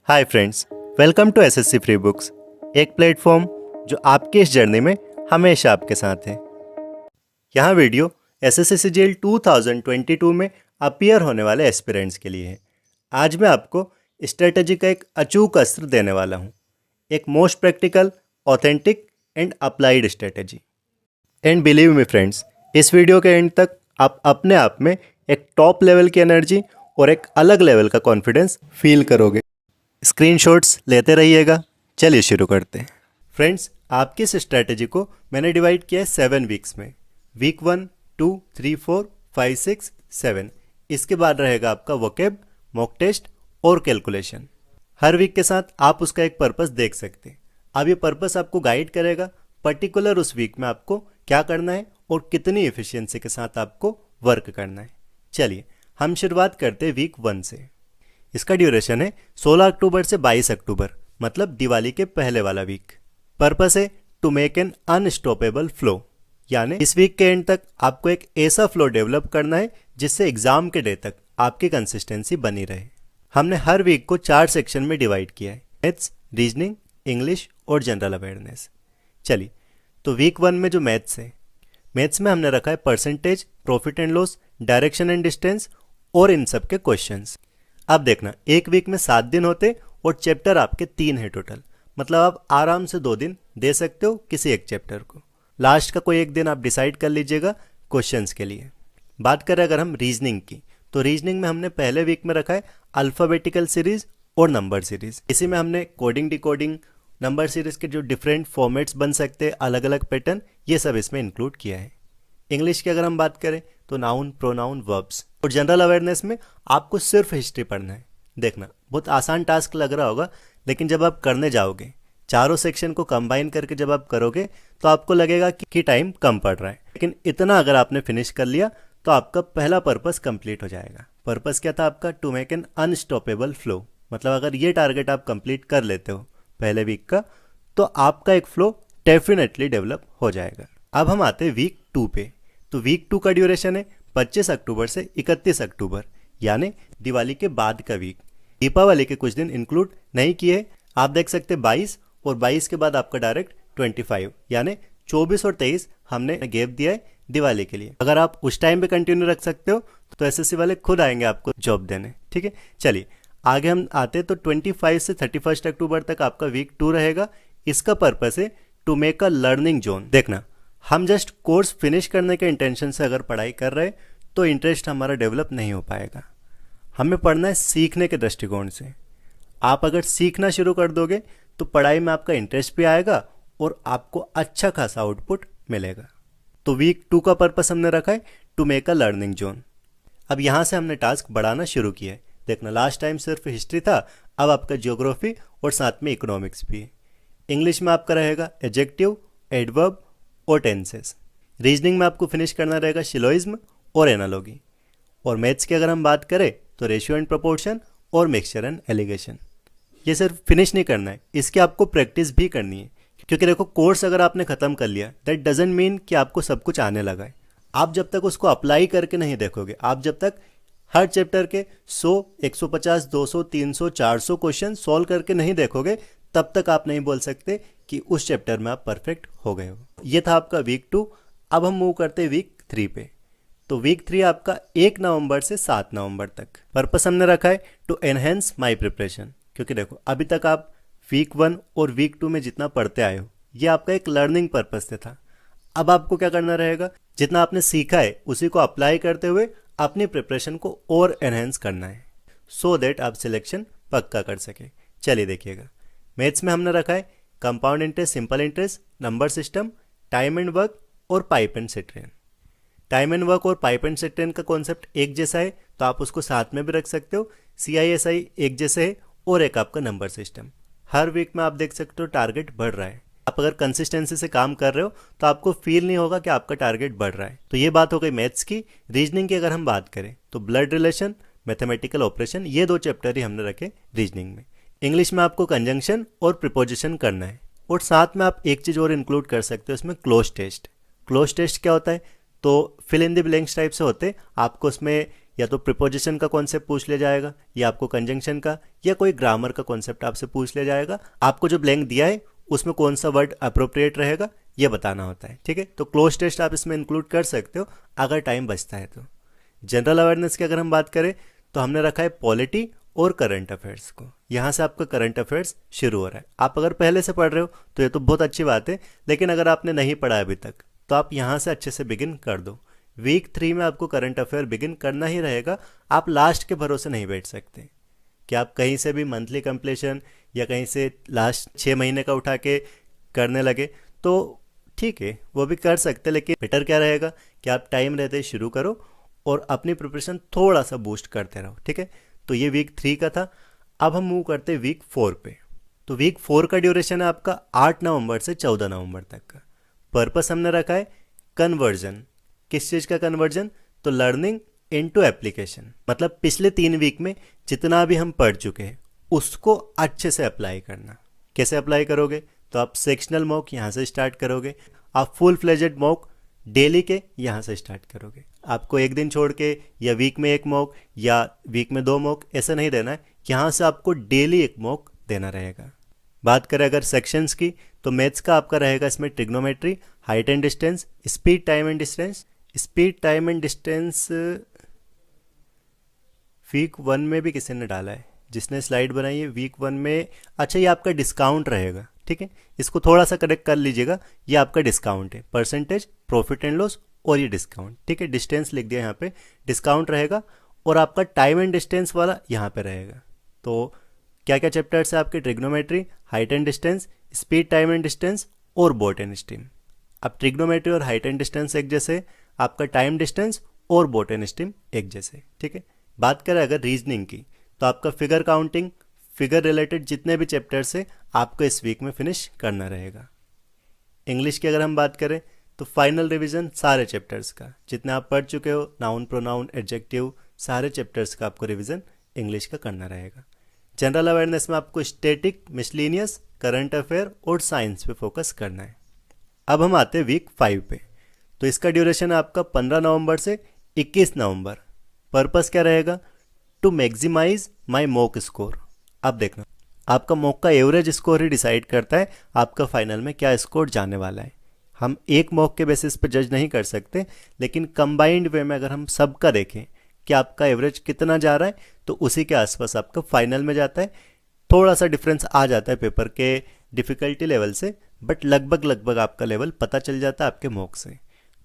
Hi friends, welcome to SSC free books, एक platform जो आपकी इस जर्नी में हमेशा आपके साथ है। यहाँ वीडियो एसएससी सीजीएल 2022 में अपीयर होने वाले एस्पिरेंट्स के लिए है। आज मैं आपको स्ट्रेटजी का एक अचूक अस्त्र देने वाला हूँ, एक most practical, authentic and applied strategy. And believe me friends, इस वीडियो के एंड तक आप अपने आप में एक टॉप लेवल की एनर्जी और एक अलग लेवल का कॉन्फिडेंस फील करोगे। स्क्रीनशॉट्स लेते रहिएगा। चलिए शुरू करते हैं। फ्रेंड्स, आपकी इस स्ट्रैटेजी को मैंने डिवाइड किया है 7 वीक्स में। वीक 1, 2, 3, 4, 5, 6, 7। इसके बाद रहेगा आपका वोकेब, मॉक टेस्ट और कैलकुलेशन। हर वीक के साथ आप उसका एक पर्पस देख सकते हैं। अब ये पर्पस आपको गाइड करेगा पर्टिकुलर उस वीक में आपको क्या करना है और कितनी एफिशिएंसी के साथ आपको वर्क करना है। चलिए हम शुरुआत करते हैं वीक 1 से। इसका ड्यूरेशन है 16 अक्टूबर से 22 अक्टूबर, मतलब दिवाली के पहले वाला वीक। पर्पस है to make an unstoppable flow, यानी इस वीक के एंड तक आपको एक ऐसा फ्लो डेवलप करना है जिससे एग्जाम के डे तक आपकी कंसिस्टेंसी बनी रहे। हमने हर वीक को 4 सेक्शन में डिवाइड किया है: मैथ्स, रीजनिंग, इंग्लिश और जनरल अवेयरनेस। चलिए, तो वीक 1 में जो मैथ्स है, मैथ्स में हमने रखा है percentage, profit and loss, direction and distance और इन सब के क्वेश्चंस। अब देखना, एक वीक में 7 दिन होते और चैप्टर आपके 3 है टोटल, मतलब आप आराम से 2 दिन दे सकते हो किसी एक चैप्टर को। लास्ट का कोई एक दिन आप डिसाइड कर लीजिएगा क्वेश्चंस के लिए। बात करें अगर हम रीजनिंग की, तो रीजनिंग में हमने पहले वीक में रखा है अल्फ़ाबेटिकल सीरीज और नंबर सीरीज। इसी में हमने कोडिंग, डिकोडिंग, नंबर सीरीज के जो डिफरेंट फॉर्मेट्स बन सकते हैं, अलग अलग पैटर्न, ये सब इसमें इंक्लूड किया है। इंग्लिश की अगर हम बात करें तो नाउन, प्रोनाउन, वर्ब्स। और जनरल अवेयरनेस में आपको सिर्फ हिस्ट्री पढ़ना है। देखना, बहुत आसान टास्क लग रहा होगा, लेकिन जब आप करने जाओगे, चारों सेक्शन को कंबाइन करके जब आप करोगे तो आपको लगेगा कि टाइम कम पड़ रहा है। लेकिन इतना अगर आपने फिनिश कर लिया तो आपका पहला पर्पस कंप्लीट हो जाएगा। पर्पस क्या था आपका? To make an unstoppable flow. मतलब अगर ये टारगेट आप कंप्लीट कर लेते हो पहले वीक का, तो आपका एक फ्लो डेफिनेटली डेवलप हो जाएगा। अब हम आते हैं वीक 2 पे। तो वीक 2 का ड्यूरेशन है 25 अक्टूबर से 31 अक्टूबर, यानी दिवाली के बाद का वीक। दीपावली के कुछ दिन इंक्लूड नहीं किए, आप देख सकते 22 और 22 के बाद आपका डायरेक्ट 25, यानी 24 और 23 हमने गैप दिया है दिवाली के लिए। अगर आप उस टाइम पे कंटिन्यू रख सकते हो तो एसएससी वाले खुद आएंगे आपको जॉब देने। ठीक है, चलिए आगे हम आते तो 25 से 31 अक्टूबर तक आपका वीक 2 रहेगा। इसका पर्पस है to make a learning zone. देखना, हम जस्ट कोर्स फिनिश करने के इंटेंशन से अगर पढ़ाई कर रहे हैं तो इंटरेस्ट हमारा डेवलप नहीं हो पाएगा। हमें पढ़ना है सीखने के दृष्टिकोण से। आप अगर सीखना शुरू कर दोगे तो पढ़ाई में आपका इंटरेस्ट भी आएगा और आपको अच्छा खासा आउटपुट मिलेगा। तो वीक 2 का पर्पस हमने रखा है to make a learning zone. अब यहाँ से हमने टास्क बढ़ाना शुरू किया है। देखना, लास्ट टाइम सिर्फ हिस्ट्री था, अब आपका ज्योग्राफी और साथ में इकोनॉमिक्स भी है। इंग्लिश में आपका रहेगा एडजेक्टिव, एडवर्ब और टेंसेस। रीजनिंग में आपको फिनिश करना रहेगा शिलोइज्म और एनालॉगी। और मैथ्स की अगर हम बात करें तो रेशियो एंड प्रोपोर्शन और मिक्सचर एंड एलिगेशन। ये सिर्फ फिनिश नहीं करना है, इसकी आपको प्रैक्टिस भी करनी है। क्योंकि देखो, कोर्स अगर आपने खत्म कर लिया, दैट डजंट मीन कि आपको सब कुछ आने लगा है। आप जब तक उसको अप्लाई करके नहीं देखोगे, आप जब तक हर चैप्टर के 100, 150, 200, 300, 400 क्वेश्चन सॉल्व करके नहीं देखोगे, तब तक आप नहीं बोल सकते कि उस चैप्टर में आप परफेक्ट हो गए हो। ये था आपका वीक 2। अब हम मूव करते हैं वीक 3 पे। तो वीक 3 आपका 1 नवंबर से 7 नवंबर तक। पर्पस हमने रखा है टू एनहेंस माई प्रिपरेशन। क्योंकि देखो, अभी तक आप वीक 1 और वीक 2 में जितना पढ़ते आए हो, ये आपका एक लर्निंग पर्पस से था। अब आपको क्या करना रहेगा? जितना आपने सीखा है उसी को अप्लाई करते हुए अपनी प्रिपरेशन को और एनहेंस करना है, सो दैट आप सिलेक्शन पक्का कर सके। चलिए देखिएगा, मैथ्स में हमने रखा है compound interest, simple interest, number system, time and work और pipe and cistern. Time and work और पाइप एंड सेट्रेन का कॉन्सेप्ट एक जैसा है तो आप उसको साथ में भी रख सकते हो। CISI एक जैसे है और एक आपका नंबर सिस्टम। हर वीक में आप देख सकते हो टारगेट बढ़ रहा है। आप अगर कंसिस्टेंसी से काम कर रहे हो तो आपको फील नहीं होगा कि आपका टारगेट बढ़ रहा है। तो ये बात हो गई मैथ्स की। रीजनिंग की अगर हम बात करें तो ब्लड रिलेशन, मैथमेटिकल ऑपरेशन, ये 2 चैप्टर ही हमने रखे रीजनिंग में। इंग्लिश में आपको कंजंक्शन और प्रिपोजिशन करना है। और साथ में आप एक चीज़ और इंक्लूड कर सकते हो इसमें, क्लोज टेस्ट। क्लोज टेस्ट क्या होता है? तो fill in the blanks type से होते, आपको उसमें या तो प्रिपोजिशन का कॉन्सेप्ट पूछ लिया जाएगा, या आपको कंजंक्शन का या कोई ग्रामर का कॉन्सेप्ट आपसे पूछ लिया जाएगा। आपको जो ब्लैंक दिया है उसमें कौन सा वर्ड अप्रोप्रिएट रहेगा ये बताना होता है, ठीक है। तो क्लोज टेस्ट आप इसमें इंक्लूड कर सकते हो अगर टाइम बचता है तो। जनरल अवेयरनेस की अगर हम बात करें तो हमने रखा है पॉलिटी और करंट अफेयर्स को। यहाँ से आपका करंट अफेयर्स शुरू हो रहा है। आप अगर पहले से पढ़ रहे हो तो ये तो बहुत अच्छी बात है, लेकिन अगर आपने नहीं पढ़ा अभी तक तो आप यहाँ से अच्छे से बिगिन कर दो। वीक 3 में आपको करंट अफेयर बिगिन करना ही रहेगा। आप लास्ट के भरोसे नहीं बैठ सकते कि आप कहीं से भी मंथली कंप्लीशन या कहीं से लास्ट 6 महीने का उठा के करने लगे तो ठीक है, वो भी कर सकते, लेकिन बेटर क्या रहेगा कि आप टाइम रहते ही शुरू करो और अपनी प्रिपरेशन थोड़ा सा बूस्ट करते रहो, ठीक है। तो ये वीक 3 का था। अब हम मूव करते हैं वीक 4 पे। तो वीक 4 का ड्यूरेशन है आपका 8 नवंबर से 14 नवंबर तक का। पर्पस हमने रखा है कन्वर्जन। किस चीज़ का कन्वर्जन? तो लर्निंग इनटू एप्लीकेशन, मतलब पिछले 3 वीक में जितना भी हम पढ़ चुके हैं उसको अच्छे से अप्लाई करना। कैसे अप्लाई करोगे? तो आप सेक्शनल मॉक यहाँ से स्टार्ट करोगे, आप फुल फ्लेजेड मॉक डेली के यहाँ से स्टार्ट करोगे। आपको एक दिन छोड़ के या वीक में 1 मॉक या वीक में 2 मॉक ऐसा नहीं देना है, यहाँ से आपको डेली 1 मॉक देना रहेगा। बात करें अगर सेक्शंस की तो मैथ्स का आपका रहेगा इसमें trigonometry, height and distance, speed time and distance. Speed time and distance week 1 में भी किसी ने डाला है, जिसने स्लाइड बनाई है वीक 1 में। अच्छा, ये आपका डिस्काउंट रहेगा, ठीक है, इसको थोड़ा सा करेक्ट कर लीजिएगा। ये आपका डिस्काउंट है, परसेंटेज, प्रॉफिट एंड लॉस और ये डिस्काउंट, ठीक है। डिस्टेंस लिख दिया यहाँ पे, डिस्काउंट रहेगा और आपका टाइम एंड डिस्टेंस वाला यहाँ पे रहेगा। तो क्या क्या चैप्टर्स है आपके? Trigonometry, height and distance, speed time and distance और बोट एंड स्ट्रीम। अब ट्रिग्नोमेट्री और हाइट एंड डिस्टेंस एक जैसे, आपका टाइम डिस्टेंस और बोट एंड स्ट्रीम एक जैसे, ठीक है। बात करें अगर रीजनिंग की तो आपका फिगर काउंटिंग, फिगर रिलेटेड जितने भी चैप्टर्स है आपको इस वीक में फिनिश करना रहेगा। इंग्लिश की अगर हम बात करें तो फाइनल रिवीजन सारे चैप्टर्स का, जितने आप पढ़ चुके हो, नाउन, प्रोनाउन, एडजेक्टिव, सारे चैप्टर्स का आपको रिवीजन इंग्लिश का करना रहेगा। जनरल अवेयरनेस में आपको स्टैटिक, मिसलेनियस, करंट अफेयर और साइंस पे फोकस करना है। अब हम आते हैं वीक 5 पे। तो इसका ड्यूरेशन है आपका 15 नवंबर से 21 नवंबर। पर्पस क्या रहेगा? To maximize my mock score. अब देखना, आपका मॉक का एवरेज स्कोर ही डिसाइड करता है आपका फाइनल में क्या स्कोर जाने वाला है। हम एक मॉक के बेसिस पे जज नहीं कर सकते, लेकिन कंबाइंड वे में अगर हम सबका देखें कि आपका एवरेज कितना जा रहा है तो उसी के आसपास आपका फाइनल में जाता है। थोड़ा सा डिफरेंस आ जाता है पेपर के डिफ़िकल्टी लेवल से, बट लगभग आपका लेवल पता चल जाता है आपके मॉक से।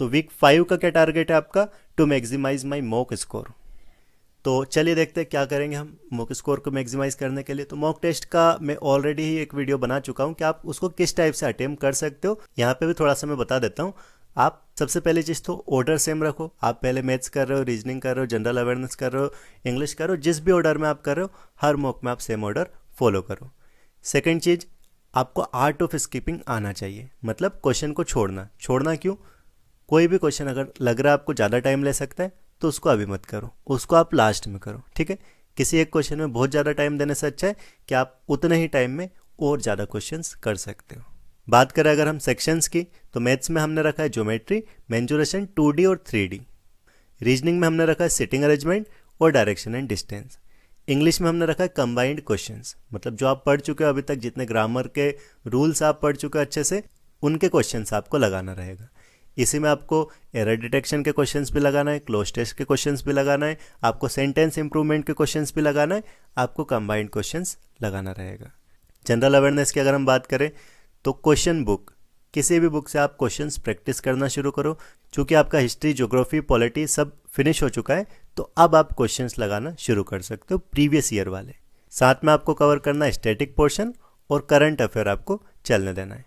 तो वीक 5 का क्या टारगेट है आपका? To maximize my mock score. तो चलिए देखते हैं क्या करेंगे हम मॉक स्कोर को मैक्सिमाइज करने के लिए। तो मॉक टेस्ट का मैं ऑलरेडी ही एक वीडियो बना चुका हूं कि आप उसको किस टाइप से अटेम्प्ट कर सकते हो। यहाँ पे भी थोड़ा सा मैं बता देता हूँ। आप सबसे पहली चीज़ तो ऑर्डर सेम रखो। आप पहले मैथ्स कर रहे हो, रीजनिंग कर रहे हो, जनरल अवेयरनेस कर रहे हो, इंग्लिश कर रहे हो, जिस भी ऑर्डर में आप कर रहे हो हर मॉक में आप सेम ऑर्डर फॉलो करो। सेकेंड चीज़, आपको आर्ट ऑफ स्किपिंग आना चाहिए, मतलब क्वेश्चन को छोड़ना क्यों? कोई भी क्वेश्चन अगर लग रहा है आपको ज़्यादा टाइम ले सकता है तो उसको अभी मत करो, उसको आप लास्ट में करो, ठीक है। किसी एक क्वेश्चन में बहुत ज़्यादा टाइम देने से अच्छा है कि आप उतने ही टाइम में और ज़्यादा क्वेश्चंस कर सकते हो। बात करें अगर हम सेक्शंस की तो मैथ्स में हमने रखा है ज्योमेट्री, मेंजुरेशन, 2D और 3D। रीजनिंग में हमने रखा है सिटिंग अरेंजमेंट और डायरेक्शन एंड डिस्टेंस। इंग्लिश में हमने रखा है कंबाइंड क्वेश्चंस, मतलब जो आप पढ़ चुके हो अभी तक, जितने ग्रामर के रूल्स आप पढ़ चुके हो अच्छे से, उनके क्वेश्चंस आपको लगाना रहेगा। इसी में आपको एरर डिटेक्शन के क्वेश्चंस भी लगाना है, क्लोज टेस्ट के क्वेश्चंस भी लगाना है, आपको सेंटेंस इंप्रूवमेंट के क्वेश्चंस भी लगाना है, आपको कंबाइंड क्वेश्चंस लगाना रहेगा। जनरल अवेयरनेस की अगर हम बात करें तो क्वेश्चन बुक, किसी भी बुक से आप क्वेश्चंस प्रैक्टिस करना शुरू करो। चूँकि आपका हिस्ट्री, ज्योग्राफी, पॉलिटी सब फिनिश हो चुका है तो अब आप क्वेश्चंस लगाना शुरू कर सकते हो प्रीवियस ईयर वाले। साथ में आपको कवर करना है स्टैटिक पोर्शन और करंट अफेयर आपको चलने देना है।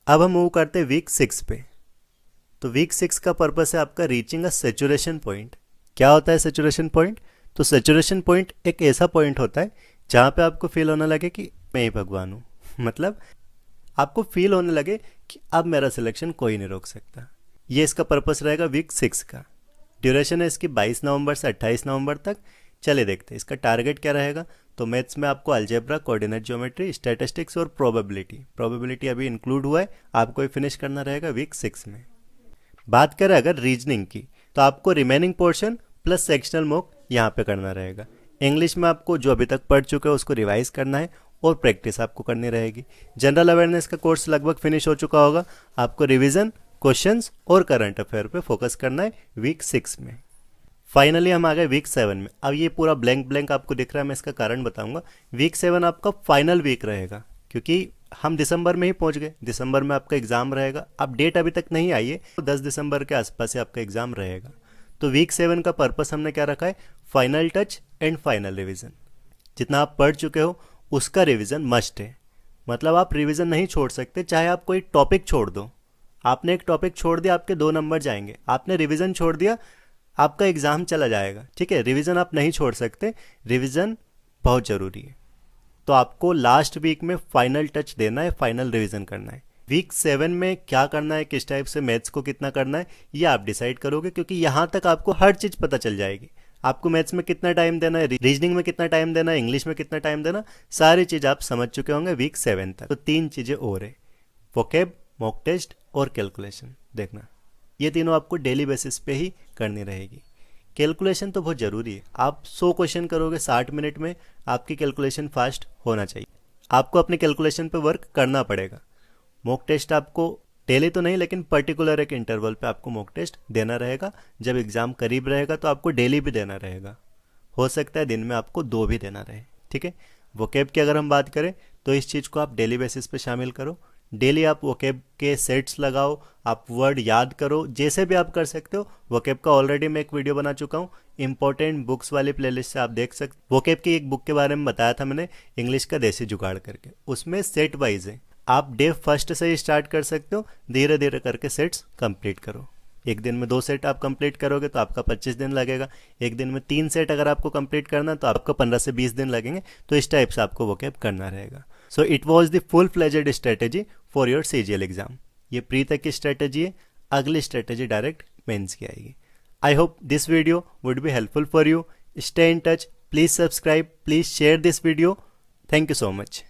अब हम मूव करते हैं वीक 6 पे। तो वीक 6 का पर्पस है आपका रीचिंग अ सेचुरेशन पॉइंट। क्या होता है सेचुरेशन पॉइंट? तो सेचुरेशन पॉइंट एक ऐसा पॉइंट होता है जहाँ पे आपको फील होने लगे कि मैं ही भगवान हूँ, मतलब आपको फील होने लगे कि अब मेरा सिलेक्शन कोई नहीं रोक सकता। ये इसका पर्पस रहेगा वीक 6 का। ड्यूरेशन है इसकी 22 नवंबर से 28 नवंबर तक। चलिए देखते हैं इसका टारगेट क्या रहेगा। तो मैथ्स में आपको अलजेब्रा, कोऑर्डिनेट ज्योमेट्री, स्टैटिस्टिक्स और प्रोबेबिलिटी अभी इंक्लूड हुआ है, आपको ये फिनिश करना रहेगा वीक 6 में। बात करें अगर रीजनिंग की तो आपको remaining portion plus sectional mock यहाँ पे करना रहेगा। इंग्लिश में आपको जो अभी तक पढ़ चुके हो उसको रिवाइज करना है और प्रैक्टिस आपको करनी रहेगी। जनरल अवेयरनेस का कोर्स लगभग फिनिश हो चुका होगा, आपको रिवीजन, क्वेश्चंस और करंट अफेयर पे फोकस करना है वीक 6 में। फाइनली हम आ गए वीक 7 में। अब ये पूरा ब्लैंक आपको दिख रहा है, मैं इसका कारण बताऊंगा। वीक 7 आपका फाइनल वीक रहेगा, क्योंकि हम दिसंबर में ही पहुंच गए। दिसंबर में आपका एग्जाम रहेगा। अब डेट अभी तक नहीं आई है, तो 10 दिसंबर के आसपास से आपका एग्जाम रहेगा। तो वीक 7 का पर्पस हमने क्या रखा है, final touch and final revision. जितना आप पढ़ चुके हो उसका रिवीजन मस्ट है, मतलब आप रिवीजन नहीं छोड़ सकते। चाहे आप कोई टॉपिक छोड़ दो, आपने एक टॉपिक छोड़ दिया आपके 2 नंबर जाएंगे, आपने रिवीजन छोड़ दिया आपका एग्जाम चला जाएगा। ठीक है, रिवीजन आप नहीं छोड़ सकते, रिवीजन बहुत ज़रूरी है। तो आपको लास्ट वीक में फाइनल टच देना है, फाइनल रिवीजन करना है। वीक 7 में क्या करना है, किस टाइप से मैथ्स को कितना करना है, ये आप डिसाइड करोगे, क्योंकि यहाँ तक आपको हर चीज़ पता चल जाएगी। आपको मैथ्स में कितना टाइम देना है, रीजनिंग में कितना टाइम देना है, इंग्लिश में कितना टाइम देना, सारी चीज़ आप समझ चुके होंगे वीक 7 तक। तो 3 चीज़ें और है, वोकेब, मॉक टेस्ट और कैलकुलेशन। देखना, ये तीनों आपको डेली बेसिस पे ही करनी रहेगी। कैलकुलेशन तो बहुत ज़रूरी है। आप 100 क्वेश्चन करोगे 60 मिनट में, आपकी कैलकुलेशन फास्ट होना चाहिए। आपको अपने कैलकुलेशन पे वर्क करना पड़ेगा। मॉक टेस्ट आपको डेली तो नहीं, लेकिन पर्टिकुलर एक इंटरवल पे आपको मॉक टेस्ट देना रहेगा। जब एग्ज़ाम करीब रहेगा तो आपको डेली भी देना रहेगा। हो सकता है दिन में आपको 2 भी देना रहे। ठीक है, वोकेब की अगर हम बात करें तो इस चीज़ को आप डेली बेसिस पे शामिल करो। डेली आप वोकेब के सेट्स लगाओ, आप वर्ड याद करो, जैसे भी आप कर सकते हो। वोकेब का ऑलरेडी मैं एक वीडियो बना चुका हूँ, इंपॉर्टेंट बुक्स वाली प्लेलिस्ट से आप देख सकते। वोकेब की एक बुक के बारे में बताया था मैंने, इंग्लिश का देसी जुगाड़ करके, उसमें सेट वाइज है। आप डे फर्स्ट से ही स्टार्ट कर सकते हो, धीरे धीरे करके सेट्स कंप्लीट करो। एक दिन में 2 सेट आप कंप्लीट करोगे तो आपका 25 दिन लगेगा। एक दिन में 3 सेट अगर आपको कंप्लीट करना तो आपको 15 से 20 दिन लगेंगे। तो इस टाइप से आपको वोकेब करना रहेगा। So it was the full fledged strategy for your CGL exam. ये प्री तक की स्ट्रेटेजी है, अगली स्ट्रेटेजी डायरेक्ट मेंस की आएगी। I hope this video would be helpful for you. Stay in touch, please subscribe, please share this video. Thank you so much.